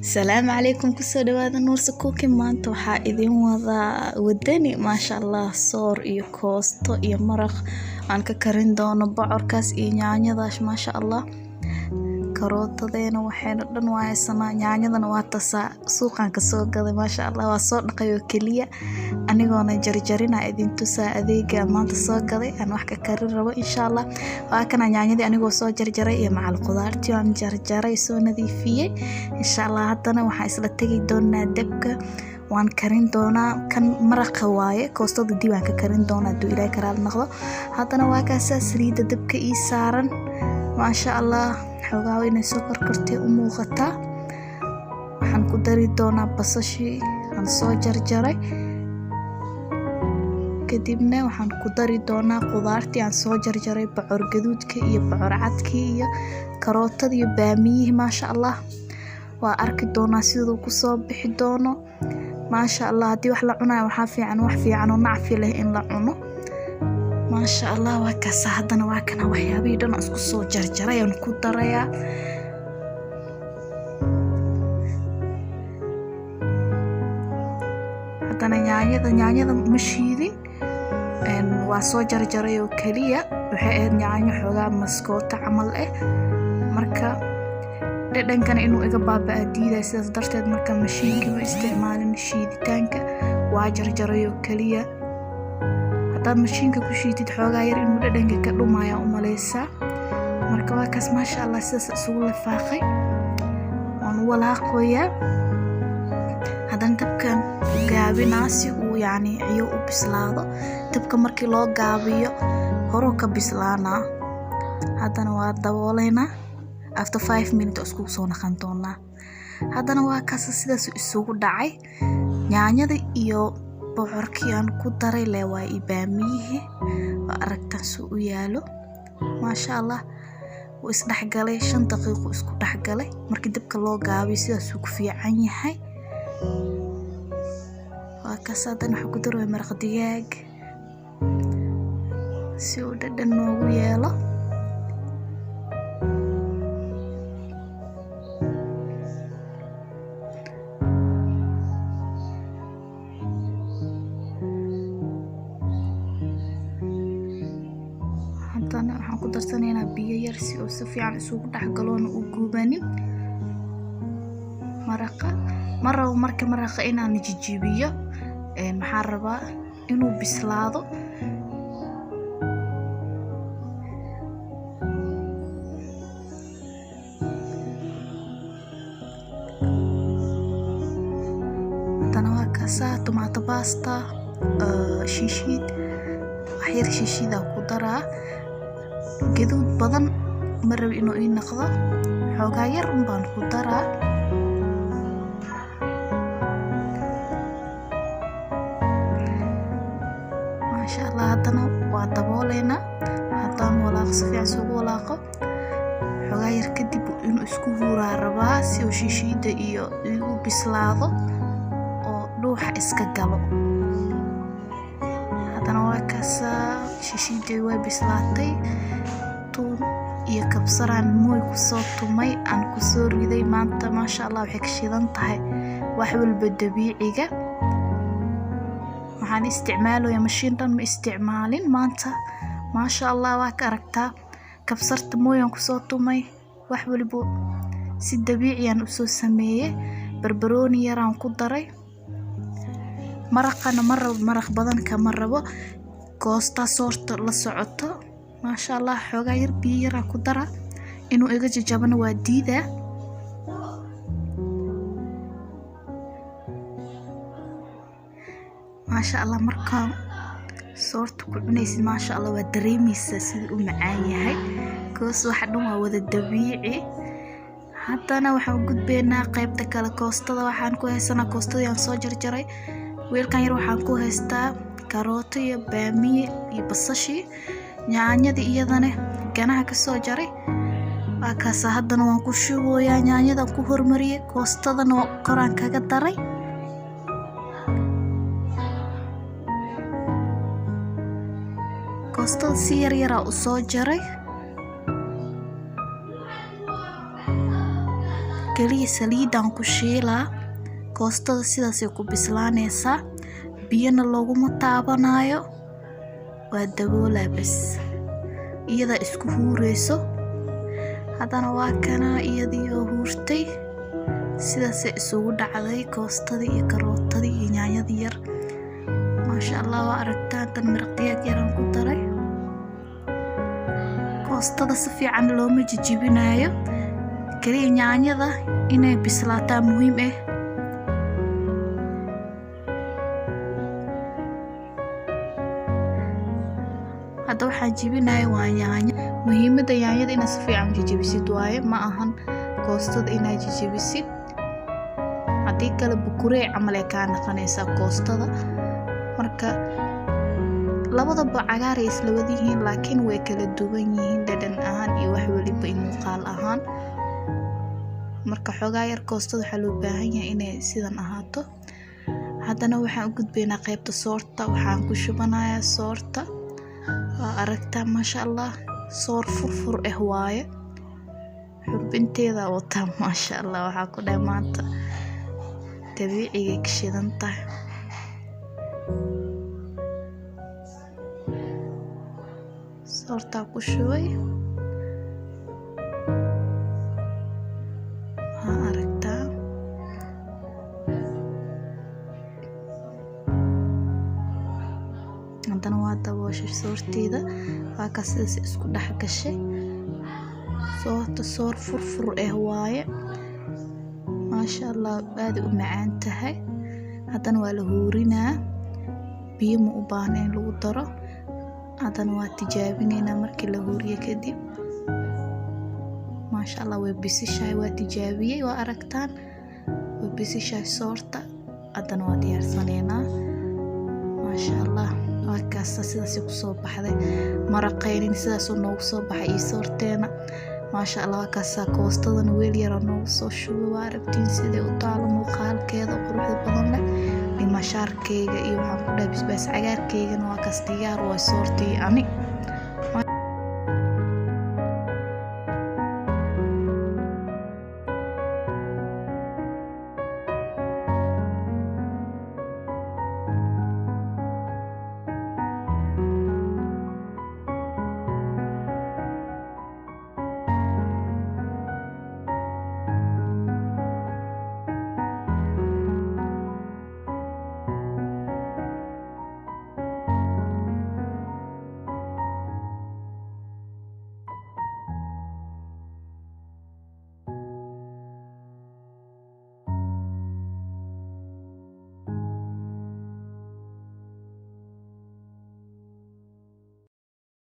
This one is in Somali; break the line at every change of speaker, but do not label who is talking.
السلام عليكم kusoo dhawaada Nuurse Cooking maanta waxaa idin wada wadani maasha Allah soor iyo koosto iyo maraq aan ka karin doono bocorkaas iyo yaanyadaas maasha Allah karootadeena waxayna dhan waaysanaa yaanyadana waa tasaa suuqan ka soo gaday maasha Allah waa soo dhaqay oo kaliya anigoona jarjarina idin tusaa adeega maanta soo gaday aan wax ka karin rabo insha Allah waa kana yaanyadii anigoo soo jarjaray iyo macal qudaartii aan jarjaray soo nadiifiyay insha Allah hadana waxaan isla tagi doonaa dabka waan karin doonaa kan maraqa waaye koostada diiwaan ka karin doonaa duu ilaahay karaal noqdo hadana waa kaas saliida dabka ii saaran maasha Allah xogaa inay soo karkartay u muuqataa waxaan ku dari doonaa basashii aan soo jarjaray kadibna waxaan ku dari doonaa qudaartii aan soo jarjaray bocor gaduudka iyo bocor cadkii iyo karootadii iyo baamiyihii maasha Allah waa arki doonaa sidoo ku soo bixi doono maasha Allah hadii wax la cunayo waxa fiican wax fiican oo nacfi leh in la cuno maasha Allah waa kaas hadana waa kana waxyaabaha dhan isku soo jarjaray aan ku daraya hadana yaanyada mashiidin waa soo jarjaray oo kaliya waxay ahayd yaanyo xogaa maskoota camal marka dhadhankana inuu iga baabaa diiday sidaas darteed marka mashiinka ma isticmaalin shiiditaanka waa jarjaray oo kaliya hadda mashiinka ku shiidid xogaa yar inuu dhadhanka ka dhumaya u maleysaa marka waa kaas maasha Allah sidaas isugu lafaaqay waan walaaqoyaa hadan dabkan gaabinaasi uu yaani iyo u bislaado dabka markii loo gaabiyo horo ka bislaana hadana waa dabooleena after 5 minutes isku soo naqan doonaa hadana waa kaas sidaas isugu dhacay yaanyada iyo bocorkii aan ku daray leeway ibaamihi aragtan soo u yaalo maasha Allah wuu is dhaxgalay 5 daqiiqo isku dhaxgalay markii dabka loo gaabiyo sidaas uu ku fiican yahay waa kaas hadana waxa ku daray maraq digaag si uu dhadhan noogu yeelo hadana waxaan ku darsanaynaa biyo yar si uu si fiican isugu dhaxgaloon u guubanin marka maraqa inaan jijibiyo maxaa rabaa inuu bislaado hadana waa kaas tomato pasta shishid waxyar shishida ku daraa gaduud badan marab inuu ii noqdo xogaa yar baan ku daraa maasha Allah hadana waa dabooleena hadaan walaaqo fiican soo walaaqo xogaa yar kadib inuu isku huuraa rabaa si uu shishida iyo uu bislaado oo dhuuxa iska galo hadana waa kaas shishida way bislaatay tuun iyo kabsaraan mooy ku soo tumay aan ku soo riday maanta maasha Allah waxay ka shidan tahay wax walba dabiiciga waxaan isticmaalayaa mashiin dhan ma isticmaalin maanta maasha Allah waa ka aragtaa kabsarta mooy aan ku soo tumay wax walba si dabiici aan u soo sameeyay barbarooni yar aan ku daray maraqana maraq badan kama rabo koosta soorta la socoto maasha Allah xogaa yar biyo yar ku dara inuu iga jajabana waa diidaa maasha Allah marka soorta ku cunaysid maasha Allah waa dareemaysaa sida uu macaan yahay koos waxa dhan waa wada dabiici hadana waxaan gudbeynaa qaybta kale koostada waxaan ku haysanaa koostadii aan soo jarjaray weelkan yar waxaan ku haystaa karooto iyo baamiye iyo basashi yaanyada iyadana ganaha ka soo jaray waa kaas hadana waan ku shubayaa yaanyada ku hormariyay koostadana koraan kaga daray koostada si yar yar u soo jaray kaliya saliidan ku shiilaa. Koostada sidaas ay ku bislaanaysaa, biyana looguma taabanayo, waa daboolaa bas iyada isku huureyso. haddana waa kana iyadii oo huurtay sidaas ay isugu dhacday koostadii iyo karootadii iyo yaanyadii yar. maasha Allah, waa aragtaan tan maraqdiyaad yaraan ku daray. koostada si fiican looma jijibinayo, kaliya yaanyada inay bislaataa muhiim ah. hadda waxaan jibinayo waa yaanyo. muhiimada yaanyada inaad si fiican jijibisid waaye, ma ahan koostada inaad jijibisid, haddii kale bukurey camal ay kaa noqonaysaa koostada. marka labadaba cagaar ay isla wada yihiin, laakiin way kala duwan yihiin dhadhan ahaan iyo wax waliba iyo muuqaal ahaan. marka xoogaa yar koostada waxaa loo baahan yahay inay sidan ahaato. haddana waxaan u gudbaynaa qaybta soorta. waxaan ku shubanayaa soorta. waa aragtaa maasha Allah, soor furfur ah waaye, xubinteeda wataa maasha Allah. waxaa ku dhahay maanta dabiiciga ka shidan tahay. soortaa ku shubay, waa aragtaa. haddana waa dabooshay soorteeda, waa ka sidaas isku dhex gashay. soorta soor furfur ah waaye, maasha Allah, aad u macaan tahay. haddana waa la huurinaa, biyo ma u baahna in lagu daro. haddana waa tijaabinaynaa markii la huuriyo kadib. maasha Allah, way bisishahay. waa tijaabiyey, waa aragtaan, way bisishahay soorta. haddana waa diyaarsanaynaa. maasha Allah, waa kaasa sidaas ku soo baxday. maraqaynin sidaas noogu soo baxay iyo soorteena. maasha Allah, waa kaasa koostadana weel yar noogu soo shubay. waa aragtiin siday u taalo, muuqaalkeeda quruxda badan leh. dhimashaarkeyga iyo waxaan ku dhahay basbaas cagaarkeygana waa kaas diyaar waa soortii ani.